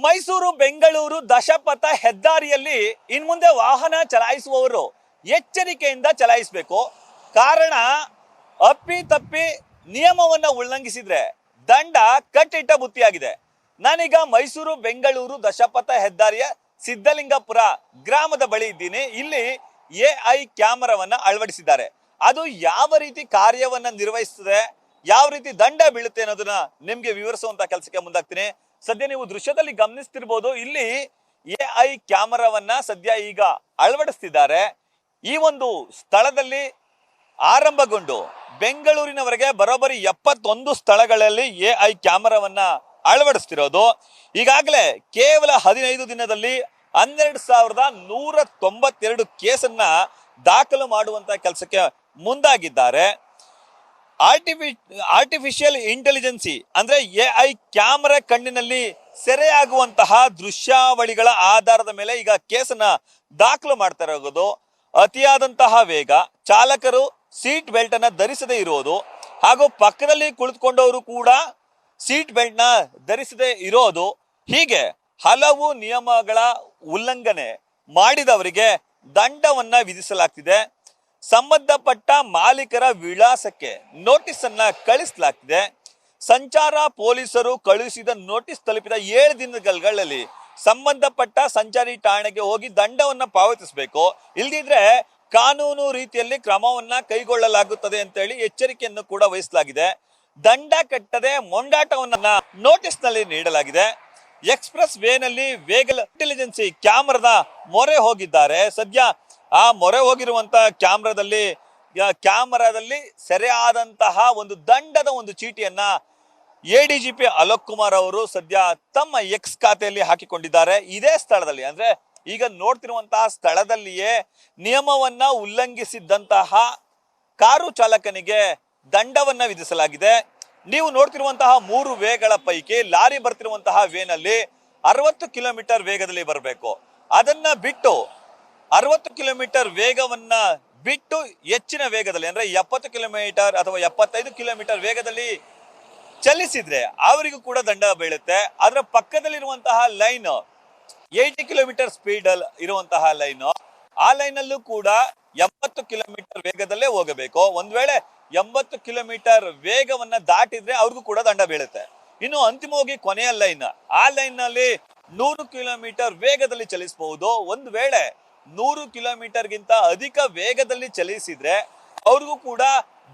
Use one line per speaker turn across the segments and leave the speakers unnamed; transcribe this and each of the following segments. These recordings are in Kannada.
ಮೈಸೂರು ಬೆಂಗಳೂರು ದಶಪಥ ಹೆದ್ದಾರಿಯಲ್ಲಿ ಇನ್ಮುಂದೆ ವಾಹನ ಚಲಾಯಿಸುವವರು ಎಚ್ಚರಿಕೆಯಿಂದ ಚಲಾಯಿಸಬೇಕು. ಕಾರಣ ಅಪ್ಪಿತಪ್ಪಿ ನಿಯಮವನ್ನ ಉಲ್ಲಂಘಿಸಿದ್ರೆ ದಂಡ ಕಟ್ಟಿಟ್ಟ ಬುತ್ತಿಯಾಗಿದೆ. ನಾನೀಗ ಮೈಸೂರು ಬೆಂಗಳೂರು ದಶಪಥ ಹೆದ್ದಾರಿಯ ಸಿದ್ದಲಿಂಗಪುರ ಗ್ರಾಮದ ಬಳಿ ಇದ್ದೀನಿ. ಇಲ್ಲಿ ಎಐ ಕ್ಯಾಮೆರಾವನ್ನ ಅಳವಡಿಸಿದ್ದಾರೆ. ಅದು ಯಾವ ರೀತಿ ಕಾರ್ಯವನ್ನ ನಿರ್ವಹಿಸ್ತದೆ, ಯಾವ ರೀತಿ ದಂಡ ಬೀಳುತ್ತೆ ಅನ್ನೋದನ್ನ ನಿಮ್ಗೆ ವಿವರಿಸುವಂತ ಕೆಲಸಕ್ಕೆ ಮುಂದಾಗ್ತೀನಿ. ಸದ್ಯ ನೀವು ದೃಶ್ಯದಲ್ಲಿ ಗಮನಿಸ್ತಿರ್ಬೋದು, ಇಲ್ಲಿ ಎಐ ಕ್ಯಾಮೆರಾವನ್ನ ಸದ್ಯ ಈಗ ಅಳವಡಿಸ್ತಿದ್ದಾರೆ. ಈ ಒಂದು ಸ್ಥಳದಲ್ಲಿ ಆರಂಭಗೊಂಡು ಬೆಂಗಳೂರಿನವರೆಗೆ ಬರೋಬ್ಬರಿ 71 ಸ್ಥಳಗಳಲ್ಲಿ ಎಐ ಕ್ಯಾಮೆರಾವನ್ನ ಅಳವಡಿಸ್ತಿರೋದು. ಈಗಾಗಲೇ ಕೇವಲ 15 ದಿನದಲ್ಲಿ 12,192 ಕೇಸನ್ನ ದಾಖಲು ಮಾಡುವಂತ ಕೆಲಸಕ್ಕೆ ಮುಂದಾಗಿದ್ದಾರೆ. ಆರ್ಟಿಫಿಷಿಯಲ್ ಇಂಟೆಲಿಜೆನ್ಸಿ ಅಂದ್ರೆ ಎಐ ಕ್ಯಾಮೆರಾ ಕಣ್ಣಿನಲ್ಲಿ ಸೆರೆಯಾಗುವಂತಹ ದೃಶ್ಯಾವಳಿಗಳ ಆಧಾರದ ಮೇಲೆ ಈಗ ಕೇಸನ್ನ ದಾಖಲು ಮಾಡ್ತಾ ಇರೋದು. ಅತಿಯಾದಂತಹ ವೇಗ, ಚಾಲಕರು ಸೀಟ್ ಬೆಲ್ಟ್ ಅನ್ನ ಧರಿಸದೇ ಇರೋದು, ಹಾಗೂ ಪಕ್ಕದಲ್ಲಿ ಕುಳಿತುಕೊಂಡವರು ಕೂಡ ಸೀಟ್ ಬೆಲ್ಟ್ ನ ಧರಿಸದೇ ಇರೋದು, ಹೀಗೆ ಹಲವು ನಿಯಮಗಳ ಉಲ್ಲಂಘನೆ ಮಾಡಿದವರಿಗೆ ದಂಡವನ್ನ ವಿಧಿಸಲಾಗ್ತಿದೆ. ಸಂಬಂಧಪಟ್ಟ ಮಾಲೀಕರ ವಿಳಾಸಕ್ಕೆ ನೋಟಿಸ್ ಅನ್ನ ಕಳಿಸಲಾಗ್ತಿದೆ. ಸಂಚಾರ ಪೊಲೀಸರು ಕಳುಹಿಸಿದ ನೋಟಿಸ್ ತಲುಪಿದ 7 ದಿನಗಳಲ್ಲಿ ಸಂಬಂಧಪಟ್ಟ ಸಂಚಾರಿ ಠಾಣೆಗೆ ಹೋಗಿ ದಂಡವನ್ನ ಪಾವತಿಸಬೇಕು. ಇಲ್ದಿದ್ರೆ ಕಾನೂನು ರೀತಿಯಲ್ಲಿ ಕ್ರಮವನ್ನ ಕೈಗೊಳ್ಳಲಾಗುತ್ತದೆ ಅಂತ ಹೇಳಿ ಎಚ್ಚರಿಕೆಯನ್ನು ಕೂಡ ವಹಿಸಲಾಗಿದೆ. ದಂಡ ಕಟ್ಟದೆ ಮೊಂಡಾಟವನ್ನ ನೋಟಿಸ್ ನಲ್ಲಿ ನೀಡಲಾಗಿದೆ. ಎಕ್ಸ್ಪ್ರೆಸ್ ವೇನಲ್ಲಿ ವೇಗ ಇಂಟೆಲಿಜೆನ್ಸಿ ಕ್ಯಾಮೆರಾದ ಮೊರೆ ಹೋಗಿದ್ದಾರೆ. ಸದ್ಯ ಆ ಮೊರೆ ಹೋಗಿರುವಂತ ಕ್ಯಾಮೆರಾದಲ್ಲಿ ಸೆರೆಯಾದಂತಹ ಒಂದು ದಂಡದ ಒಂದು ಚೀಟಿಯನ್ನ ಎಡಿಜಿಪಿ ಅಲೋಕ್ ಕುಮಾರ್ ಅವರು ಸದ್ಯ ತಮ್ಮ ಎಕ್ಸ್ ಖಾತೆಯಲ್ಲಿ ಹಾಕಿಕೊಂಡಿದ್ದಾರೆ. ಇದೇ ಸ್ಥಳದಲ್ಲಿ, ಅಂದ್ರೆ ಈಗ ನೋಡ್ತಿರುವಂತಹ ಸ್ಥಳದಲ್ಲಿಯೇ ನಿಯಮವನ್ನ ಉಲ್ಲಂಘಿಸಿದ್ದಂತಹ ಕಾರು ಚಾಲಕನಿಗೆ ದಂಡವನ್ನ ವಿಧಿಸಲಾಗಿದೆ. ನೀವು ನೋಡ್ತಿರುವಂತಹ 3 ವೇಗಳ ಪೈಕಿ ಲಾರಿ ಬರ್ತಿರುವಂತಹ ವೇನಲ್ಲಿ 60 ಕಿಲೋಮೀಟರ್ ವೇಗದಲ್ಲಿ ಬರಬೇಕು. ಅದನ್ನ ಬಿಟ್ಟು 60 ಕಿಲೋಮೀಟರ್ ವೇಗವನ್ನ ಬಿಟ್ಟು ಹೆಚ್ಚಿನ ವೇಗದಲ್ಲಿ ಅಂದ್ರೆ 70 ಕಿಲೋಮೀಟರ್ ಅಥವಾ 75 ಕಿಲೋಮೀಟರ್ ವೇಗದಲ್ಲಿ ಚಲಿಸಿದ್ರೆ ಅವರಿಗೂ ಕೂಡ ದಂಡ ಬೀಳುತ್ತೆ. ಅದರ ಪಕ್ಕದಲ್ಲಿರುವಂತಹ ಲೈನ್ 80 ಕಿಲೋಮೀಟರ್ ಸ್ಪೀಡ್ ಇರುವಂತಹ ಲೈನ್, ಆ ಲೈನ್ ಅಲ್ಲೂ ಕೂಡ 70 ಕಿಲೋಮೀಟರ್ ವೇಗದಲ್ಲೇ ಹೋಗಬೇಕು. ಒಂದ್ ವೇಳೆ 80 ಕಿಲೋಮೀಟರ್ ವೇಗವನ್ನ ದಾಟಿದ್ರೆ ಅವ್ರಿಗೂ ಕೂಡ ದಂಡ ಬೀಳುತ್ತೆ. ಇನ್ನು ಅಂತಿಮವಾಗಿ ಕೊನೆಯ ಲೈನ್, ಆ ಲೈನ್ ನಲ್ಲಿ 100 ಕಿಲೋಮೀಟರ್ ವೇಗದಲ್ಲಿ ಚಲಿಸಬಹುದು. ಒಂದ್ ವೇಳೆ 100 ಕಿಲೋಮೀಟರ್ ಗಿಂತ ಅಧಿಕ ವೇಗದಲ್ಲಿ ಚಲಿಸಿದ್ರೆ ಅವ್ರಿಗೂ ಕೂಡ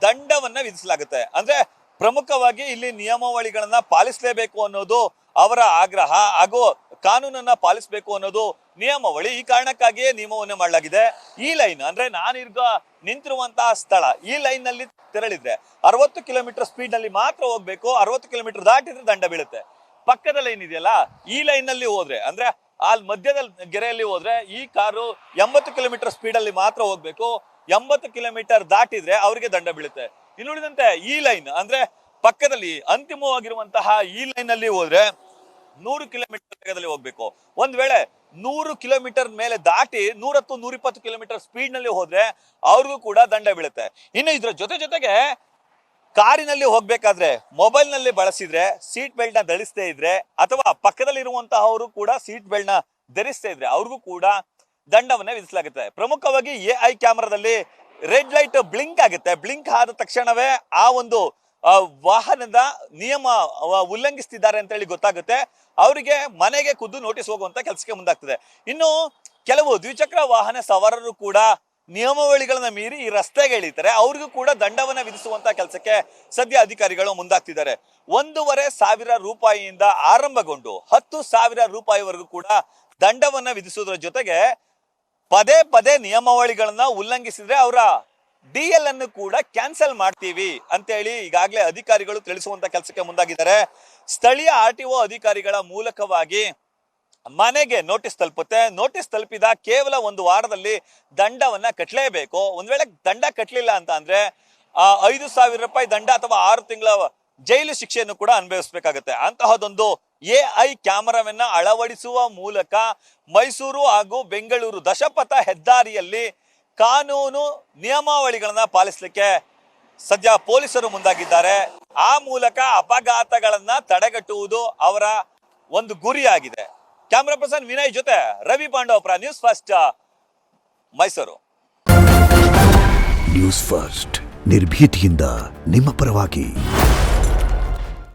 ದಂಡವನ್ನ ವಿಧಿಸಲಾಗುತ್ತೆ. ಅಂದ್ರೆ ಪ್ರಮುಖವಾಗಿ ಇಲ್ಲಿ ನಿಯಮಾವಳಿಗಳನ್ನ ಪಾಲಿಸಲೇಬೇಕು ಅನ್ನೋದು ಅವರ ಆಗ್ರಹ, ಹಾಗೂ ಕಾನೂನನ್ನ ಪಾಲಿಸಬೇಕು ಅನ್ನೋದು ನಿಯಮಾವಳಿ. ಈ ಕಾರಣಕ್ಕಾಗಿಯೇ ನಿಯಮವನ್ನ ಮಾಡಲಾಗಿದೆ. ಈ ಲೈನ್ ಅಂದ್ರೆ ನಾನೀಗ ನಿಂತಿರುವಂತಹ ಸ್ಥಳ, ಈ ಲೈನ್ ನಲ್ಲಿ ತೆರಳಿದ್ರೆ 60 ಕಿಲೋಮೀಟರ್ ಸ್ಪೀಡ್ ನಲ್ಲಿ ಮಾತ್ರ ಹೋಗ್ಬೇಕು. 60 ಕಿಲೋಮೀಟರ್ ದಾಟಿದ್ರೆ ದಂಡ ಬೀಳುತ್ತೆ. ಪಕ್ಕದ ಲೈನ್ ಇದೆಯಲ್ಲ, ಈ ಲೈನ್ ನಲ್ಲಿ ಹೋದ್ರೆ ಅಂದ್ರೆ ಅಲ್ಲಿ ಮಧ್ಯದ ಗೆರೆಯಲ್ಲಿ ಹೋದ್ರೆ ಈ ಕಾರು 80 ಕಿಲೋಮೀಟರ್ ಸ್ಪೀಡ್ ಅಲ್ಲಿ ಮಾತ್ರ ಹೋಗ್ಬೇಕು. 80 ಕಿಲೋಮೀಟರ್ ದಾಟಿದ್ರೆ ಅವರಿಗೆ ದಂಡ ಬೀಳುತ್ತೆ. ಇನ್ನುಳಿದಂತೆ ಈ ಲೈನ್ ಅಂದ್ರೆ ಪಕ್ಕದಲ್ಲಿ ಅಂತಿಮವಾಗಿರುವಂತಹ ಈ ಲೈನ್ ಅಲ್ಲಿ ಹೋದ್ರೆ 100 ಕಿಲೋಮೀಟರ್ ವೇಗದಲ್ಲಿ ಹೋಗ್ಬೇಕು. ಒಂದ್ ವೇಳೆ 100 ಕಿಲೋಮೀಟರ್ ಮೇಲೆ ದಾಟಿ 110-120 ಕಿಲೋಮೀಟರ್ ಸ್ಪೀಡ್ ನಲ್ಲಿ ಹೋದ್ರೆ ಅವ್ರಿಗೂ ಕೂಡ ದಂಡ ಬೀಳುತ್ತೆ. ಇನ್ನು ಇದ್ರ ಜೊತೆಗೆ ಕಾರಿನಲ್ಲಿ ಹೋಗ್ಬೇಕಾದ್ರೆ ಮೊಬೈಲ್ ನಲ್ಲಿ ಬಳಸಿದ್ರೆ, ಸೀಟ್ ಬೆಲ್ಟ್ ನ ಧರಿಸದೇ ಇದ್ರೆ, ಅಥವಾ ಪಕ್ಕದಲ್ಲಿ ಇರುವಂತಹವರು ಕೂಡ ಸೀಟ್ ಬೆಲ್ಟ್ ನ ಧರಿಸದೇ ಇದ್ರೆ ಅವ್ರಿಗೂ ಕೂಡ ದಂಡವನ್ನ ವಿಧಿಸಲಾಗುತ್ತೆ. ಪ್ರಮುಖವಾಗಿ ಎಐ ಕ್ಯಾಮೆರಾದಲ್ಲಿ ರೆಡ್ ಲೈಟ್ ಬ್ಲಿಂಕ್ ಆಗುತ್ತೆ. ಬ್ಲಿಂಕ್ ಆದ ತಕ್ಷಣವೇ ಆ ಒಂದು ವಾಹನದ ನಿಯಮ ಉಲ್ಲಂಘಿಸ್ತಿದ್ದಾರೆ ಅಂತ ಹೇಳಿ ಗೊತ್ತಾಗುತ್ತೆ. ಅವರಿಗೆ ಮನೆಗೆ ಖುದ್ದು ನೋಟಿಸ್ ಹೋಗುವಂತ ಕೆಲಸಕ್ಕೆ ಮುಂದಾಗ್ತದೆ. ಇನ್ನು ಕೆಲವು ದ್ವಿಚಕ್ರ ವಾಹನ ಸವಾರರು ಕೂಡ ನಿಯಮಾವಳಿಗಳನ್ನ ಮೀರಿ ಈ ರಸ್ತೆಗೆ ಇಳಿತಾರೆ. ಅವ್ರಿಗೂ ಕೂಡ ದಂಡವನ್ನ ವಿಧಿಸುವಂತ ಕೆಲಸಕ್ಕೆ ಸದ್ಯ ಅಧಿಕಾರಿಗಳು ಮುಂದಾಗ್ತಿದ್ದಾರೆ. 1,500 ರೂಪಾಯಿಯಿಂದ ಆರಂಭಗೊಂಡು 10,000 ರೂಪಾಯಿವರೆಗೂ ಕೂಡ ದಂಡವನ್ನ ವಿಧಿಸುವುದರ ಜೊತೆಗೆ ಪದೇ ನಿಯಮಾವಳಿಗಳನ್ನ ಉಲ್ಲಂಘಿಸಿದ್ರೆ ಅವರ DL ಅನ್ನು ಕೂಡ ಕ್ಯಾನ್ಸಲ್ ಮಾಡ್ತೀವಿ ಅಂತ ಹೇಳಿ ಈಗಾಗಲೇ ಅಧಿಕಾರಿಗಳು ತಿಳಿಸುವಂತ ಕೆಲಸಕ್ಕೆ ಮುಂದಾಗಿದ್ದಾರೆ. ಸ್ಥಳೀಯ RTO ಅಧಿಕಾರಿಗಳ ಮೂಲಕವಾಗಿ ಮನೆಗೆ ನೋಟಿಸ್ ತಲುಪುತ್ತೆ. ನೋಟಿಸ್ ತಲುಪಿದ ಕೇವಲ 1 ವಾರದಲ್ಲಿ ದಂಡವನ್ನ ಕಟ್ಟಲೇಬೇಕು. ಒಂದ್ ವೇಳೆ ದಂಡ ಕಟ್ಟಲಿಲ್ಲ ಅಂತ ಅಂದ್ರೆ 5,000 ರೂಪಾಯಿ ದಂಡ ಅಥವಾ 6 ತಿಂಗಳ ಜೈಲು ಶಿಕ್ಷೆಯನ್ನು ಕೂಡ ಅನುಭವಿಸಬೇಕಾಗುತ್ತೆ. ಅಂತಹದೊಂದು ಎಐ ಕ್ಯಾಮೆರಾವನ್ನ ಅಳವಡಿಸುವ ಮೂಲಕ ಮೈಸೂರು ಹಾಗೂ ಬೆಂಗಳೂರು ದಶಪಥ ಹೆದ್ದಾರಿಯಲ್ಲಿ ಕಾನೂನು ನಿಯಮಾವಳಿಗಳನ್ನ ಪಾಲಿಸಲಿಕ್ಕೆ ಸದ್ಯ ಪೊಲೀಸರು ಮುಂದಾಗಿದ್ದಾರೆ. ಆ ಮೂಲಕ ಅಪಘಾತಗಳನ್ನ ತಡೆಗಟ್ಟುವುದು ಅವರ ಒಂದು ಗುರಿಯಾಗಿದೆ. ಕ್ಯಾಮ್ರಾ ಪರ್ಸನ್ ವಿನಯ್ ಜೊತೆ Ravi Pandavapura, news first, Mysuru.
News first ನಿರ್ಭೀತಿಯಿಂದ ನಿಮ್ಮ ಪರವಾಗಿ.